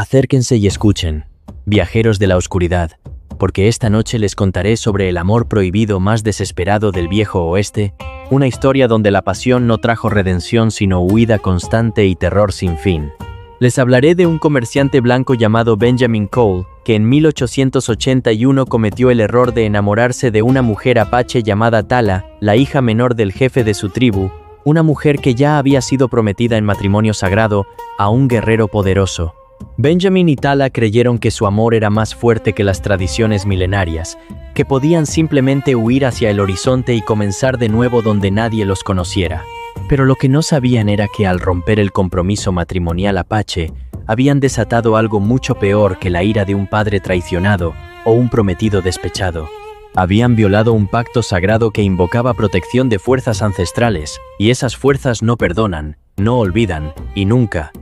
Acérquense y escuchen, viajeros de la oscuridad, porque esta noche les contaré sobre el amor prohibido más desesperado del viejo oeste, una historia donde la pasión no trajo redención sino huida constante y terror sin fin. Les hablaré de un comerciante blanco llamado Benjamin Cole, que en 1881 cometió el error de enamorarse de una mujer apache llamada Tala, la hija menor del jefe de su tribu, una mujer que ya había sido prometida en matrimonio sagrado a un guerrero poderoso. Benjamin y Tala creyeron que su amor era más fuerte que las tradiciones milenarias, que podían simplemente huir hacia el horizonte y comenzar de nuevo donde nadie los conociera. Pero lo que no sabían era que al romper el compromiso matrimonial apache, habían desatado algo mucho peor que la ira de un padre traicionado o un prometido despechado. Habían violado un pacto sagrado que invocaba protección de fuerzas ancestrales, y esas fuerzas no perdonan, no olvidan, y nunca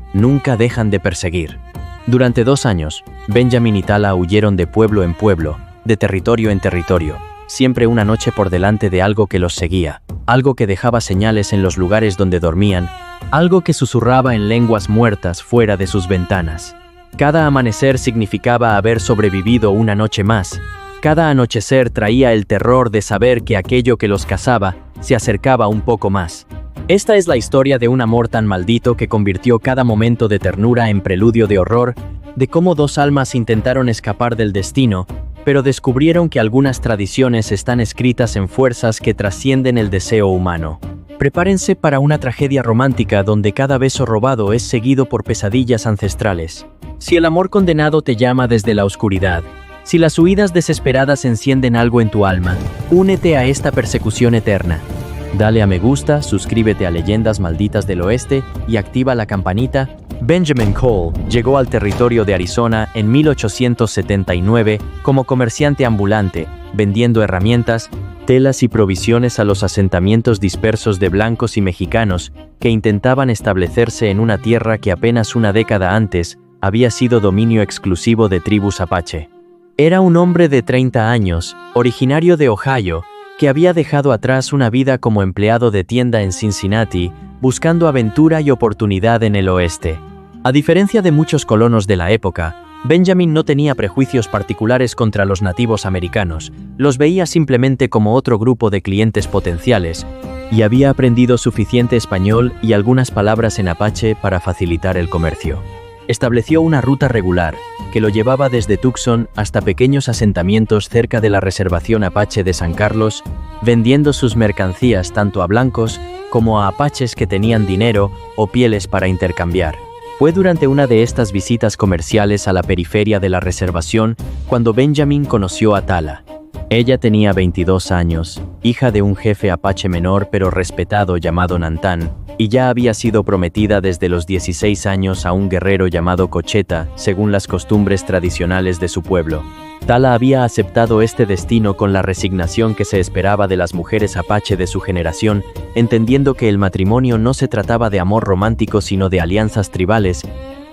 dejan de perseguir. Durante 2 años, Benjamin y Tala huyeron de pueblo en pueblo, de territorio en territorio, siempre una noche por delante de algo que los seguía, algo que dejaba señales en los lugares donde dormían, algo que susurraba en lenguas muertas fuera de sus ventanas. Cada amanecer significaba haber sobrevivido una noche más. Cada anochecer traía el terror de saber que aquello que los cazaba se acercaba un poco más. Esta es la historia de un amor tan maldito que convirtió cada momento de ternura en preludio de horror, de cómo 2 almas intentaron escapar del destino, pero descubrieron que algunas tradiciones están escritas en fuerzas que trascienden el deseo humano. Prepárense para una tragedia romántica donde cada beso robado es seguido por pesadillas ancestrales. Si el amor condenado te llama desde la oscuridad, si las huidas desesperadas encienden algo en tu alma, únete a esta persecución eterna. Dale a me gusta, suscríbete a Leyendas Malditas del Oeste y activa la campanita. Benjamin Cole llegó al territorio de Arizona en 1879 como comerciante ambulante, vendiendo herramientas, telas y provisiones a los asentamientos dispersos de blancos y mexicanos que intentaban establecerse en una tierra que apenas una década antes había sido dominio exclusivo de tribus apache. Era un hombre de 30 años, originario de Ohio, que había dejado atrás una vida como empleado de tienda en Cincinnati, buscando aventura y oportunidad en el oeste. A diferencia de muchos colonos de la época, Benjamin no tenía prejuicios particulares contra los nativos americanos, los veía simplemente como otro grupo de clientes potenciales, y había aprendido suficiente español y algunas palabras en apache para facilitar el comercio. Estableció una ruta regular, que lo llevaba desde Tucson hasta pequeños asentamientos cerca de la reservación apache de San Carlos, vendiendo sus mercancías tanto a blancos como a apaches que tenían dinero o pieles para intercambiar. Fue durante una de estas visitas comerciales a la periferia de la reservación cuando Benjamin conoció a Tala. Ella tenía 22 años, hija de un jefe apache menor pero respetado llamado Nantán, y ya había sido prometida desde los 16 años a un guerrero llamado Cocheta, según las costumbres tradicionales de su pueblo. Tala había aceptado este destino con la resignación que se esperaba de las mujeres apache de su generación, entendiendo que el matrimonio no se trataba de amor romántico sino de alianzas tribales,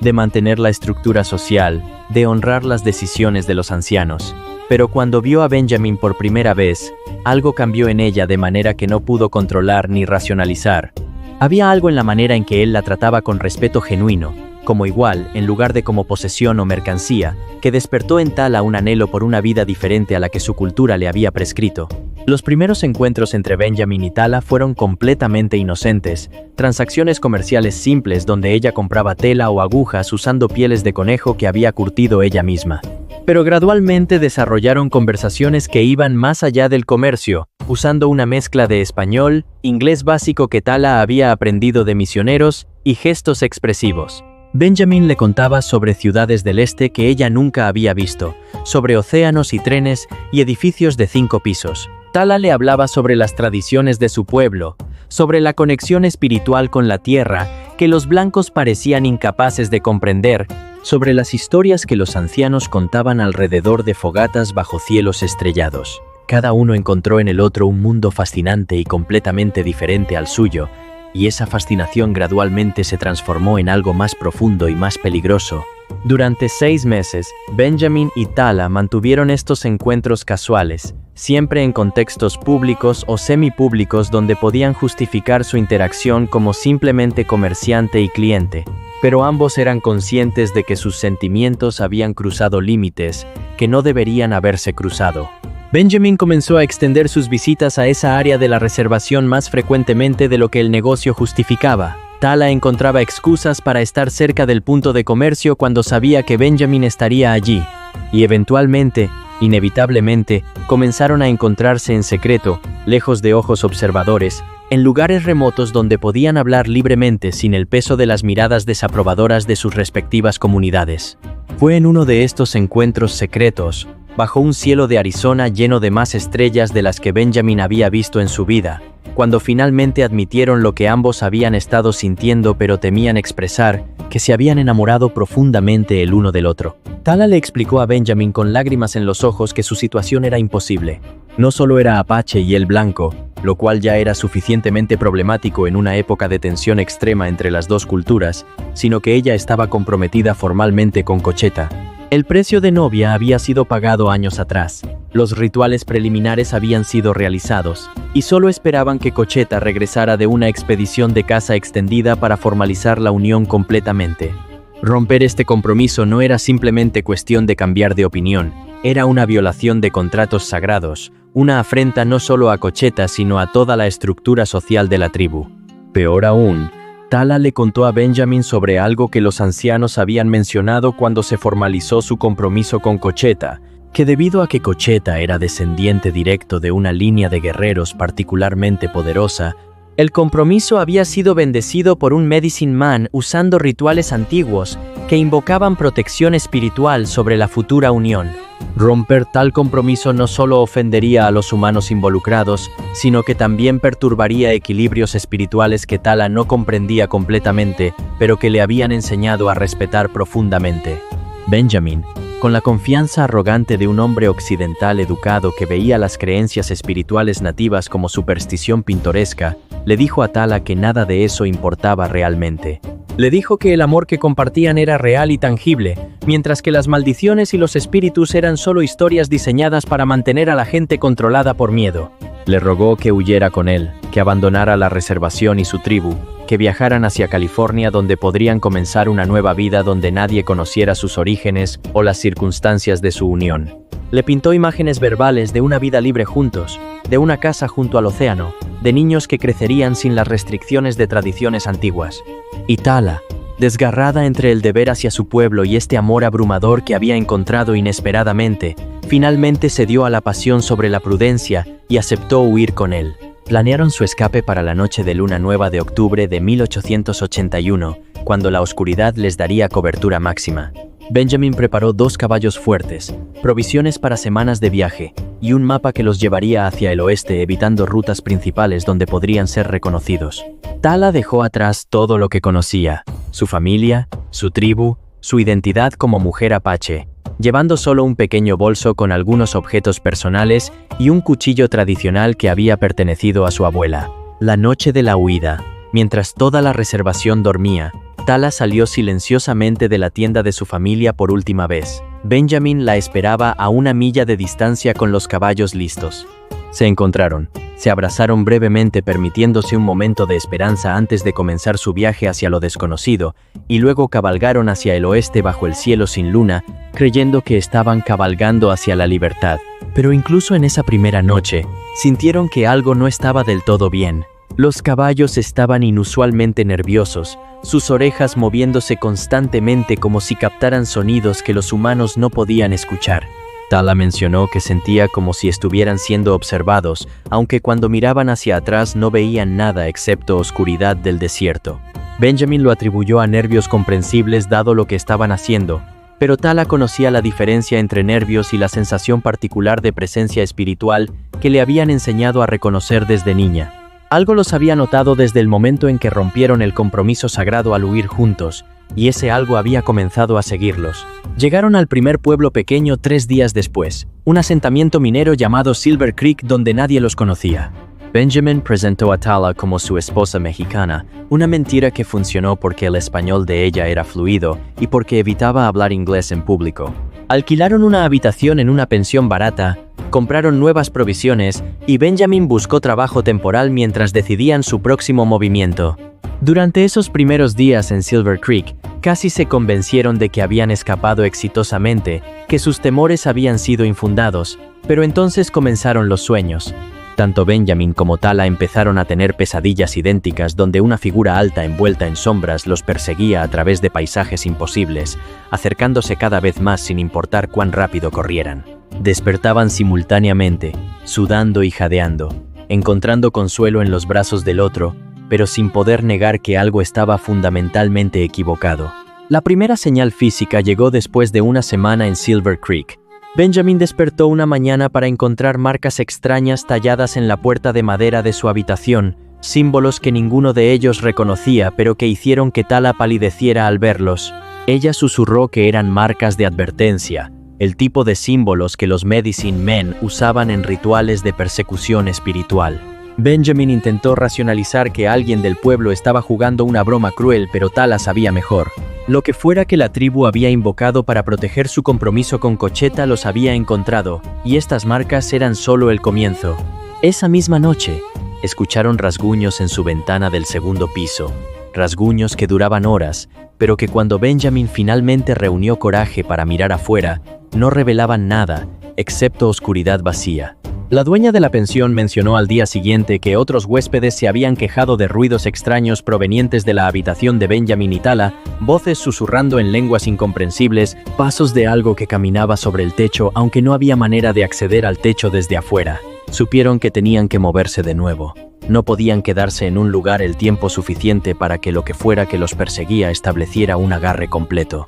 de mantener la estructura social, de honrar las decisiones de los ancianos. Pero cuando vio a Benjamin por primera vez, algo cambió en ella de manera que no pudo controlar ni racionalizar. Había algo en la manera en que él la trataba con respeto genuino, como igual, en lugar de como posesión o mercancía, que despertó en Tala un anhelo por una vida diferente a la que su cultura le había prescrito. Los primeros encuentros entre Benjamin y Tala fueron completamente inocentes, transacciones comerciales simples donde ella compraba tela o agujas usando pieles de conejo que había curtido ella misma. Pero gradualmente desarrollaron conversaciones que iban más allá del comercio, usando una mezcla de español, inglés básico que Tala había aprendido de misioneros y gestos expresivos. Benjamin le contaba sobre ciudades del este que ella nunca había visto, sobre océanos y trenes y edificios de 5 pisos. Tala le hablaba sobre las tradiciones de su pueblo, sobre la conexión espiritual con la tierra que los blancos parecían incapaces de comprender, sobre las historias que los ancianos contaban alrededor de fogatas bajo cielos estrellados. Cada uno encontró en el otro un mundo fascinante y completamente diferente al suyo, y esa fascinación gradualmente se transformó en algo más profundo y más peligroso. Durante 6 meses, Benjamin y Tala mantuvieron estos encuentros casuales, siempre en contextos públicos o semipúblicos donde podían justificar su interacción como simplemente comerciante y cliente. pero ambos eran conscientes de que sus sentimientos habían cruzado límites que no deberían haberse cruzado. Benjamin comenzó a extender sus visitas a esa área de la reservación más frecuentemente de lo que el negocio justificaba. Tala encontraba excusas para estar cerca del punto de comercio cuando sabía que Benjamin estaría allí, y eventualmente, inevitablemente, comenzaron a encontrarse en secreto, lejos de ojos observadores, en lugares remotos donde podían hablar libremente sin el peso de las miradas desaprobadoras de sus respectivas comunidades. Fue en uno de estos encuentros secretos, bajo un cielo de Arizona lleno de más estrellas de las que Benjamin había visto en su vida, cuando finalmente admitieron lo que ambos habían estado sintiendo pero temían expresar, que se habían enamorado profundamente el uno del otro. Tala le explicó a Benjamin con lágrimas en los ojos que su situación era imposible. No solo era apache y él blanco, lo cual ya era suficientemente problemático en una época de tensión extrema entre las dos culturas, sino que ella estaba comprometida formalmente con Cocheta. El precio de novia había sido pagado años atrás, los rituales preliminares habían sido realizados, y solo esperaban que Cocheta regresara de una expedición de caza extendida para formalizar la unión completamente. Romper este compromiso no era simplemente cuestión de cambiar de opinión, era una violación de contratos sagrados, una afrenta no solo a Cocheta sino a toda la estructura social de la tribu. Peor aún, Tala le contó a Benjamin sobre algo que los ancianos habían mencionado cuando se formalizó su compromiso con Cocheta, que debido a que Cocheta era descendiente directo de una línea de guerreros particularmente poderosa, el compromiso había sido bendecido por un medicine man usando rituales antiguos que invocaban protección espiritual sobre la futura unión. Romper tal compromiso no solo ofendería a los humanos involucrados, sino que también perturbaría equilibrios espirituales que Tala no comprendía completamente, pero que le habían enseñado a respetar profundamente. Benjamin, con la confianza arrogante de un hombre occidental educado que veía las creencias espirituales nativas como superstición pintoresca, le dijo a Tala que nada de eso importaba realmente. Le dijo que el amor que compartían era real y tangible, mientras que las maldiciones y los espíritus eran solo historias diseñadas para mantener a la gente controlada por miedo. Le rogó que huyera con él, que abandonara la reservación y su tribu, que viajaran hacia California donde podrían comenzar una nueva vida donde nadie conociera sus orígenes o las circunstancias de su unión. Le pintó imágenes verbales de una vida libre juntos, de una casa junto al océano, de niños que crecerían sin las restricciones de tradiciones antiguas. Y Tala, desgarrada entre el deber hacia su pueblo y este amor abrumador que había encontrado inesperadamente, finalmente cedió a la pasión sobre la prudencia y aceptó huir con él. Planearon su escape para la noche de luna nueva de octubre de 1881, cuando la oscuridad les daría cobertura máxima. Benjamin preparó 2 caballos fuertes, provisiones para semanas de viaje y un mapa que los llevaría hacia el oeste evitando rutas principales donde podrían ser reconocidos. Tala dejó atrás todo lo que conocía, su familia, su tribu, su identidad como mujer apache, llevando solo un pequeño bolso con algunos objetos personales y un cuchillo tradicional que había pertenecido a su abuela. La noche de la huida, mientras toda la reservación dormía, Tala salió silenciosamente de la tienda de su familia por última vez. Benjamin la esperaba a 1 milla de distancia con los caballos listos. Se encontraron, se abrazaron brevemente permitiéndose un momento de esperanza antes de comenzar su viaje hacia lo desconocido, y luego cabalgaron hacia el oeste bajo el cielo sin luna, creyendo que estaban cabalgando hacia la libertad. Pero incluso en esa primera noche, sintieron que algo no estaba del todo bien. Los caballos estaban inusualmente nerviosos, sus orejas moviéndose constantemente como si captaran sonidos que los humanos no podían escuchar. Tala mencionó que sentía como si estuvieran siendo observados, aunque cuando miraban hacia atrás no veían nada excepto oscuridad del desierto. Benjamin lo atribuyó a nervios comprensibles dado lo que estaban haciendo, pero Tala conocía la diferencia entre nervios y la sensación particular de presencia espiritual que le habían enseñado a reconocer desde niña. Algo los había notado desde el momento en que rompieron el compromiso sagrado al huir juntos, y ese algo había comenzado a seguirlos. Llegaron al primer pueblo pequeño 3 días después, un asentamiento minero llamado Silver Creek donde nadie los conocía. Benjamin presentó a Tala como su esposa mexicana, una mentira que funcionó porque el español de ella era fluido y porque evitaba hablar inglés en público. Alquilaron una habitación en una pensión barata, compraron nuevas provisiones y Benjamin buscó trabajo temporal mientras decidían su próximo movimiento. Durante esos primeros días en Silver Creek, casi se convencieron de que habían escapado exitosamente, que sus temores habían sido infundados, pero entonces comenzaron los sueños. Tanto Benjamin como Tala empezaron a tener pesadillas idénticas donde una figura alta envuelta en sombras los perseguía a través de paisajes imposibles, acercándose cada vez más sin importar cuán rápido corrieran. Despertaban simultáneamente, sudando y jadeando, encontrando consuelo en los brazos del otro, pero sin poder negar que algo estaba fundamentalmente equivocado. La primera señal física llegó después de una semana en Silver Creek. Benjamin despertó una mañana para encontrar marcas extrañas talladas en la puerta de madera de su habitación, símbolos que ninguno de ellos reconocía, pero que hicieron que Tala palideciera al verlos. Ella susurró que eran marcas de advertencia, el tipo de símbolos que los Medicine Men usaban en rituales de persecución espiritual. Benjamin intentó racionalizar que alguien del pueblo estaba jugando una broma cruel, pero Tala sabía mejor. Lo que fuera que la tribu había invocado para proteger su compromiso con Cocheta los había encontrado, y estas marcas eran solo el comienzo. Esa misma noche, escucharon rasguños en su ventana del segundo piso, rasguños que duraban horas, pero que cuando Benjamin finalmente reunió coraje para mirar afuera, no revelaban nada, excepto oscuridad vacía. La dueña de la pensión mencionó al día siguiente que otros huéspedes se habían quejado de ruidos extraños provenientes de la habitación de Benjamin y Tala, voces susurrando en lenguas incomprensibles, pasos de algo que caminaba sobre el techo, aunque no había manera de acceder al techo desde afuera. Supieron que tenían que moverse de nuevo. No podían quedarse en un lugar el tiempo suficiente para que lo que fuera que los perseguía estableciera un agarre completo.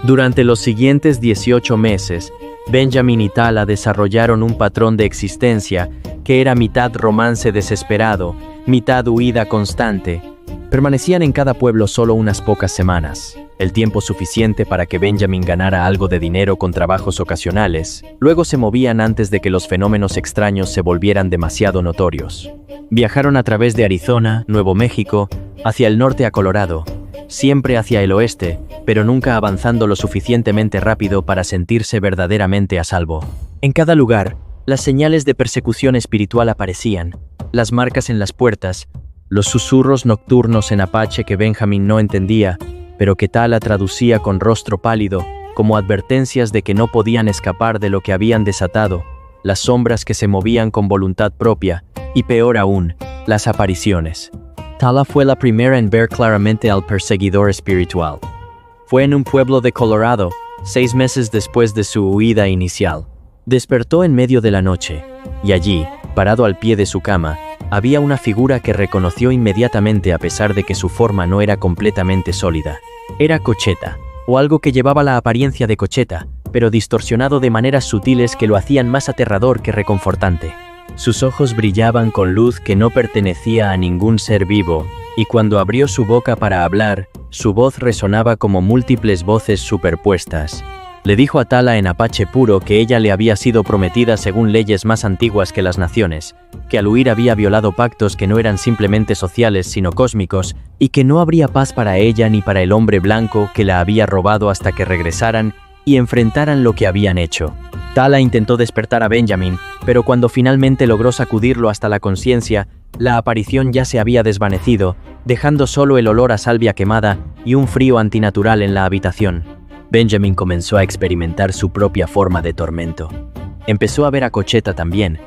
Durante los siguientes 18 meses, Benjamin y Tala desarrollaron un patrón de existencia que era mitad romance desesperado, mitad huida constante. Permanecían en cada pueblo solo unas pocas semanas, el tiempo suficiente para que Benjamin ganara algo de dinero con trabajos ocasionales. Luego se movían antes de que los fenómenos extraños se volvieran demasiado notorios. Viajaron a través de Arizona, Nuevo México, hacia el norte a Colorado, siempre hacia el oeste, pero nunca avanzando lo suficientemente rápido para sentirse verdaderamente a salvo. En cada lugar, las señales de persecución espiritual aparecían, las marcas en las puertas, los susurros nocturnos en apache que Benjamin no entendía, pero que Tala traducía con rostro pálido, como advertencias de que no podían escapar de lo que habían desatado, las sombras que se movían con voluntad propia, y peor aún, las apariciones. Tala fue la primera en ver claramente al perseguidor espiritual. Fue en un pueblo de Colorado, 6 meses después de su huida inicial. Despertó en medio de la noche, y allí, parado al pie de su cama, había una figura que reconoció inmediatamente a pesar de que su forma no era completamente sólida. Era Cocheta, o algo que llevaba la apariencia de Cocheta, pero distorsionado de maneras sutiles que lo hacían más aterrador que reconfortante. Sus ojos brillaban con luz que no pertenecía a ningún ser vivo, y cuando abrió su boca para hablar, su voz resonaba como múltiples voces superpuestas. Le dijo a Tala en apache puro que ella le había sido prometida según leyes más antiguas que las naciones, que al huir había violado pactos que no eran simplemente sociales sino cósmicos, y que no habría paz para ella ni para el hombre blanco que la había robado hasta que regresaran y enfrentaran lo que habían hecho. Tala intentó despertar a Benjamin, pero cuando finalmente logró sacudirlo hasta la conciencia, la aparición ya se había desvanecido, dejando solo el olor a salvia quemada y un frío antinatural en la habitación. Benjamin comenzó a experimentar su propia forma de tormento. Empezó a ver a Cocheta también,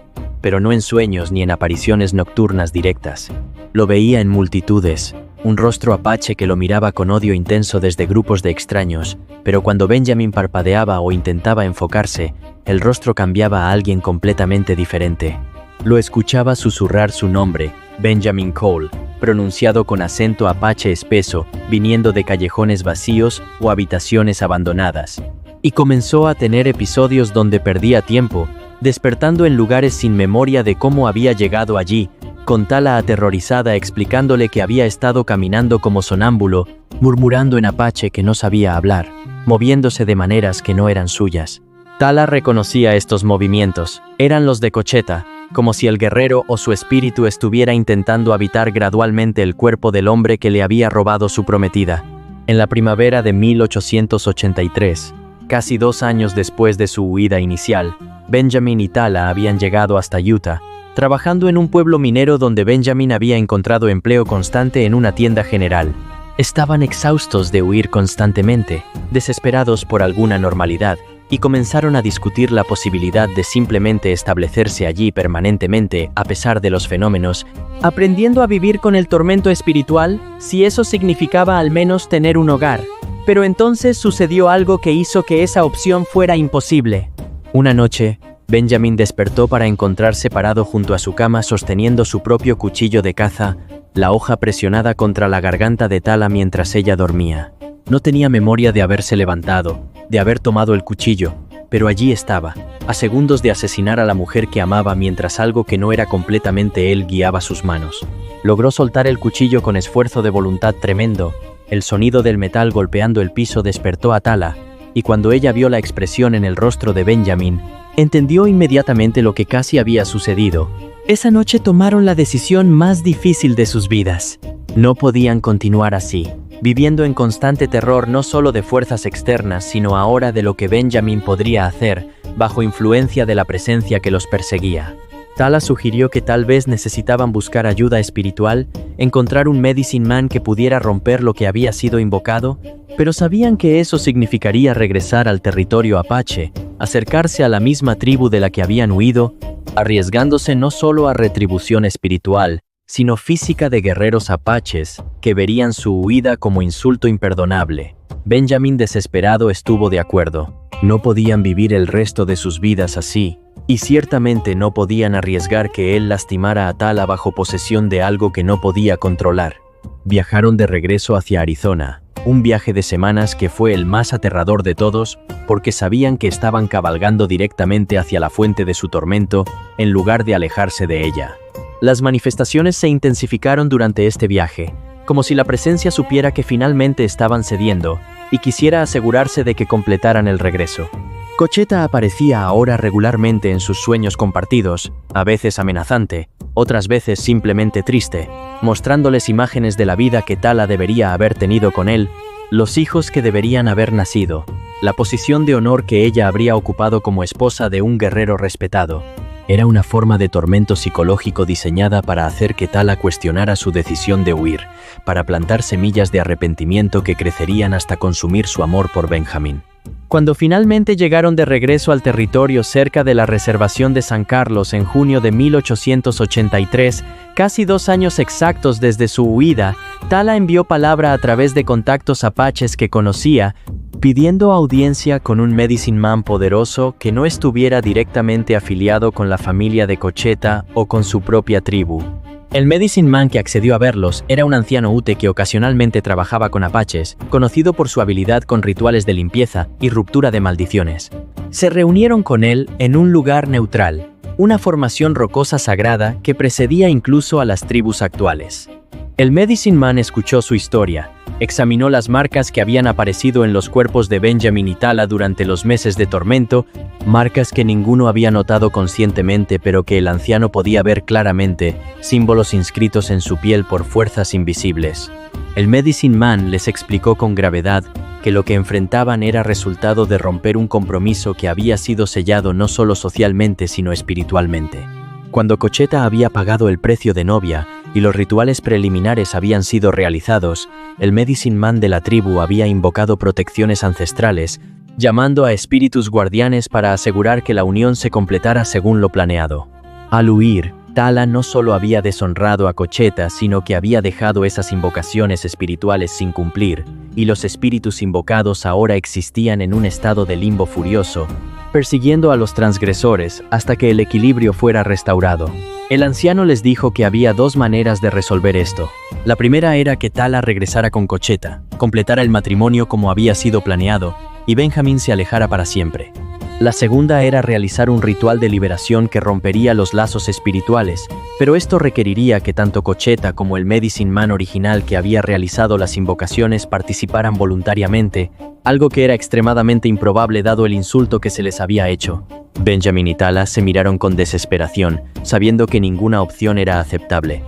pero no en sueños ni en apariciones nocturnas directas. Lo veía en multitudes, un rostro apache que lo miraba con odio intenso desde grupos de extraños, pero cuando Benjamin parpadeaba o intentaba enfocarse, el rostro cambiaba a alguien completamente diferente. Lo escuchaba susurrar su nombre, Benjamin Cole, pronunciado con acento apache espeso, viniendo de callejones vacíos o habitaciones abandonadas. Y comenzó a tener episodios donde perdía tiempo, despertando en lugares sin memoria de cómo había llegado allí, con Tala aterrorizada explicándole que había estado caminando como sonámbulo, murmurando en apache que no sabía hablar, moviéndose de maneras que no eran suyas. Tala reconocía estos movimientos, eran los de Cocheta, como si el guerrero o su espíritu estuviera intentando habitar gradualmente el cuerpo del hombre que le había robado su prometida. En la primavera de 1883, casi 2 años después de su huida inicial, Benjamin y Tala habían llegado hasta Utah, trabajando en un pueblo minero donde Benjamin había encontrado empleo constante en una tienda general. Estaban exhaustos de huir constantemente, desesperados por alguna normalidad, y comenzaron a discutir la posibilidad de simplemente establecerse allí permanentemente a pesar de los fenómenos, aprendiendo a vivir con el tormento espiritual, si eso significaba al menos tener un hogar. Pero entonces sucedió algo que hizo que esa opción fuera imposible. Una noche, Benjamin despertó para encontrarse parado junto a su cama sosteniendo su propio cuchillo de caza, la hoja presionada contra la garganta de Tala mientras ella dormía. No tenía memoria de haberse levantado, de haber tomado el cuchillo, pero allí estaba, a segundos de asesinar a la mujer que amaba mientras algo que no era completamente él guiaba sus manos. Logró soltar el cuchillo con esfuerzo de voluntad tremendo. El sonido del metal golpeando el piso despertó a Tala, y cuando ella vio la expresión en el rostro de Benjamin, entendió inmediatamente lo que casi había sucedido. Esa noche tomaron la decisión más difícil de sus vidas. No podían continuar así, viviendo en constante terror no solo de fuerzas externas, sino ahora de lo que Benjamin podría hacer, bajo influencia de la presencia que los perseguía. Tala sugirió que tal vez necesitaban buscar ayuda espiritual, encontrar un Medicine Man que pudiera romper lo que había sido invocado, pero sabían que eso significaría regresar al territorio apache, acercarse a la misma tribu de la que habían huido, arriesgándose no solo a retribución espiritual, sino física de guerreros apaches, que verían su huida como insulto imperdonable. Benjamin, desesperado, estuvo de acuerdo. No podían vivir el resto de sus vidas así, y ciertamente no podían arriesgar que él lastimara a Tala bajo posesión de algo que no podía controlar. Viajaron de regreso hacia Arizona, un viaje de semanas que fue el más aterrador de todos, porque sabían que estaban cabalgando directamente hacia la fuente de su tormento, en lugar de alejarse de ella. Las manifestaciones se intensificaron durante este viaje, como si la presencia supiera que finalmente estaban cediendo, y quisiera asegurarse de que completaran el regreso. Cocheta aparecía ahora regularmente en sus sueños compartidos, a veces amenazante, otras veces simplemente triste, mostrándoles imágenes de la vida que Tala debería haber tenido con él, los hijos que deberían haber nacido, la posición de honor que ella habría ocupado como esposa de un guerrero respetado. Era una forma de tormento psicológico diseñada para hacer que Tala cuestionara su decisión de huir, para plantar semillas de arrepentimiento que crecerían hasta consumir su amor por Benjamin. Cuando finalmente llegaron de regreso al territorio cerca de la reservación de San Carlos en junio de 1883, casi 2 años exactos desde su huida, Tala envió palabra a través de contactos apaches que conocía, pidiendo audiencia con un Medicine Man poderoso que no estuviera directamente afiliado con la familia de Cocheta o con su propia tribu. El Medicine Man que accedió a verlos era un anciano Ute que ocasionalmente trabajaba con apaches, conocido por su habilidad con rituales de limpieza y ruptura de maldiciones. Se reunieron con él en un lugar neutral, una formación rocosa sagrada que precedía incluso a las tribus actuales. El Medicine Man escuchó su historia, examinó las marcas que habían aparecido en los cuerpos de Benjamin y Tala durante los meses de tormento, marcas que ninguno había notado conscientemente pero que el anciano podía ver claramente, símbolos inscritos en su piel por fuerzas invisibles. El Medicine Man les explicó con gravedad que lo que enfrentaban era resultado de romper un compromiso que había sido sellado no solo socialmente sino espiritualmente. Cuando Cocheta había pagado el precio de novia y los rituales preliminares habían sido realizados, el Medicine Man de la tribu había invocado protecciones ancestrales, llamando a espíritus guardianes para asegurar que la unión se completara según lo planeado. Al huir, Tala no solo había deshonrado a Cocheta, sino que había dejado esas invocaciones espirituales sin cumplir, y los espíritus invocados ahora existían en un estado de limbo furioso, persiguiendo a los transgresores hasta que el equilibrio fuera restaurado. El anciano les dijo que había 2 maneras de resolver esto. La primera era que Tala regresara con Cocheta, completara el matrimonio como había sido planeado, y Benjamin se alejara para siempre. La segunda era realizar un ritual de liberación que rompería los lazos espirituales, pero esto requeriría que tanto Cocheta como el Medicine Man original que había realizado las invocaciones participaran voluntariamente, algo que era extremadamente improbable dado el insulto que se les había hecho. Benjamin y Tala se miraron con desesperación, sabiendo que ninguna opción era aceptable.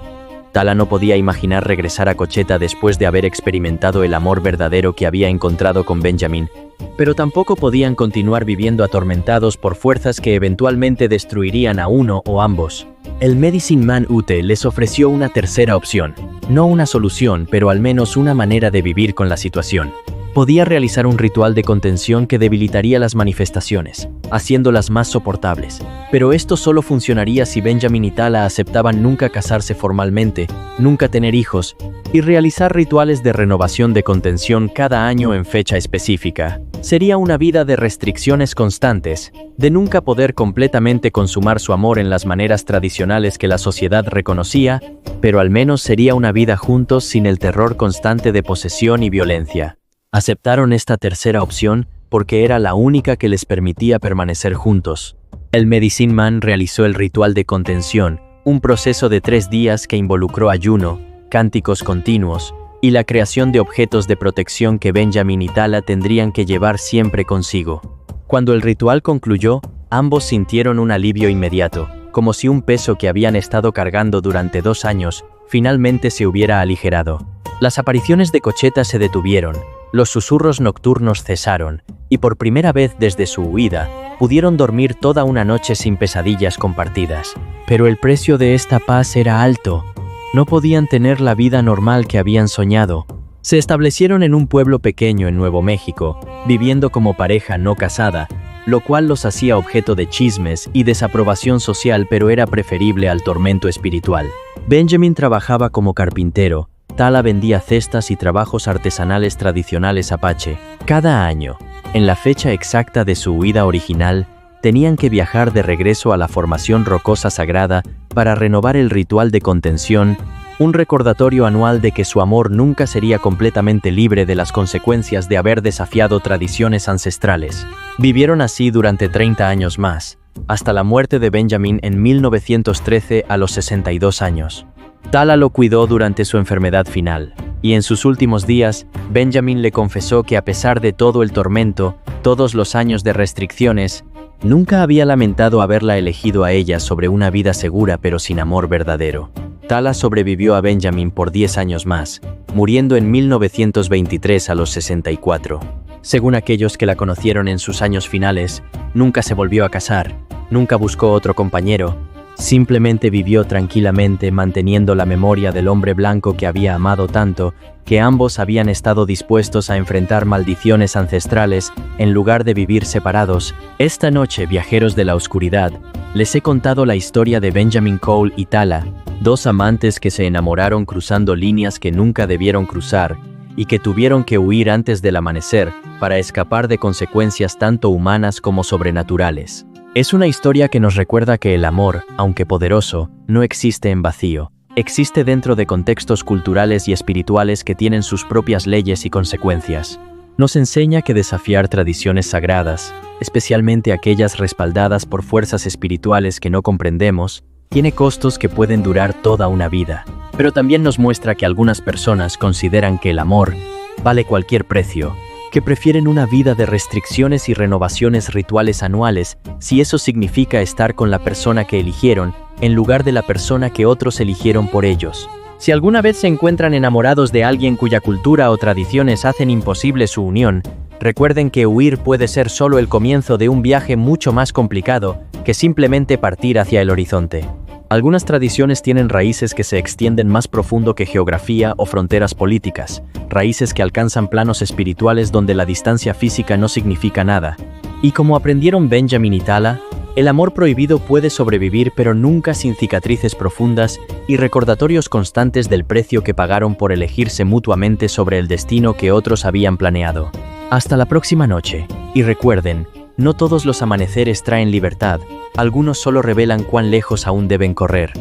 Tala no podía imaginar regresar a Cocheta después de haber experimentado el amor verdadero que había encontrado con Benjamin, pero tampoco podían continuar viviendo atormentados por fuerzas que eventualmente destruirían a uno o ambos. El Medicine Man Ute les ofreció una tercera opción. No una solución, pero al menos una manera de vivir con la situación. Podía realizar un ritual de contención que debilitaría las manifestaciones, haciéndolas más soportables. Pero esto solo funcionaría si Benjamin y Tala aceptaban nunca casarse formalmente, nunca tener hijos, y realizar rituales de renovación de contención cada año en fecha específica. Sería una vida de restricciones constantes, de nunca poder completamente consumar su amor en las maneras tradicionales que la sociedad reconocía, pero al menos sería una vida juntos sin el terror constante de posesión y violencia. Aceptaron esta tercera opción porque era la única que les permitía permanecer juntos. El Medicine Man realizó el ritual de contención, un proceso de 3 días que involucró ayuno, cánticos continuos y la creación de objetos de protección que Benjamin y Tala tendrían que llevar siempre consigo. Cuando el ritual concluyó, ambos sintieron un alivio inmediato, como si un peso que habían estado cargando durante 2 años finalmente se hubiera aligerado. Las apariciones de Cocheta se detuvieron. Los susurros nocturnos cesaron, y por primera vez desde su huida, pudieron dormir toda una noche sin pesadillas compartidas. Pero el precio de esta paz era alto. No podían tener la vida normal que habían soñado. Se establecieron en un pueblo pequeño en Nuevo México, viviendo como pareja no casada, lo cual los hacía objeto de chismes y desaprobación social, pero era preferible al tormento espiritual. Benjamin trabajaba como carpintero. Tala vendía cestas y trabajos artesanales tradicionales apache. Cada año, en la fecha exacta de su huida original, tenían que viajar de regreso a la formación rocosa sagrada para renovar el ritual de contención, un recordatorio anual de que su amor nunca sería completamente libre de las consecuencias de haber desafiado tradiciones ancestrales. Vivieron así durante 30 años más, hasta la muerte de Benjamin en 1913 a los 62 años. Tala lo cuidó durante su enfermedad final, y en sus últimos días, Benjamin le confesó que a pesar de todo el tormento, todos los años de restricciones, nunca había lamentado haberla elegido a ella sobre una vida segura pero sin amor verdadero. Tala sobrevivió a Benjamin por 10 años más, muriendo en 1923 a los 64. Según aquellos que la conocieron en sus años finales, nunca se volvió a casar, nunca buscó otro compañero. Simplemente vivió tranquilamente manteniendo la memoria del hombre blanco que había amado tanto, que ambos habían estado dispuestos a enfrentar maldiciones ancestrales en lugar de vivir separados. Esta noche, viajeros de la oscuridad, les he contado la historia de Benjamin Cole y Tala, 2 amantes que se enamoraron cruzando líneas que nunca debieron cruzar y que tuvieron que huir antes del amanecer para escapar de consecuencias tanto humanas como sobrenaturales. Es una historia que nos recuerda que el amor, aunque poderoso, no existe en vacío. Existe dentro de contextos culturales y espirituales que tienen sus propias leyes y consecuencias. Nos enseña que desafiar tradiciones sagradas, especialmente aquellas respaldadas por fuerzas espirituales que no comprendemos, tiene costos que pueden durar toda una vida. Pero también nos muestra que algunas personas consideran que el amor vale cualquier precio, que prefieren una vida de restricciones y renovaciones rituales anuales si eso significa estar con la persona que eligieron en lugar de la persona que otros eligieron por ellos. Si alguna vez se encuentran enamorados de alguien cuya cultura o tradiciones hacen imposible su unión, recuerden que huir puede ser solo el comienzo de un viaje mucho más complicado que simplemente partir hacia el horizonte. Algunas tradiciones tienen raíces que se extienden más profundo que geografía o fronteras políticas, raíces que alcanzan planos espirituales donde la distancia física no significa nada. Y como aprendieron Benjamin y Tala, el amor prohibido puede sobrevivir pero nunca sin cicatrices profundas y recordatorios constantes del precio que pagaron por elegirse mutuamente sobre el destino que otros habían planeado. Hasta la próxima noche, y recuerden, no todos los amaneceres traen libertad, algunos solo revelan cuán lejos aún deben correr.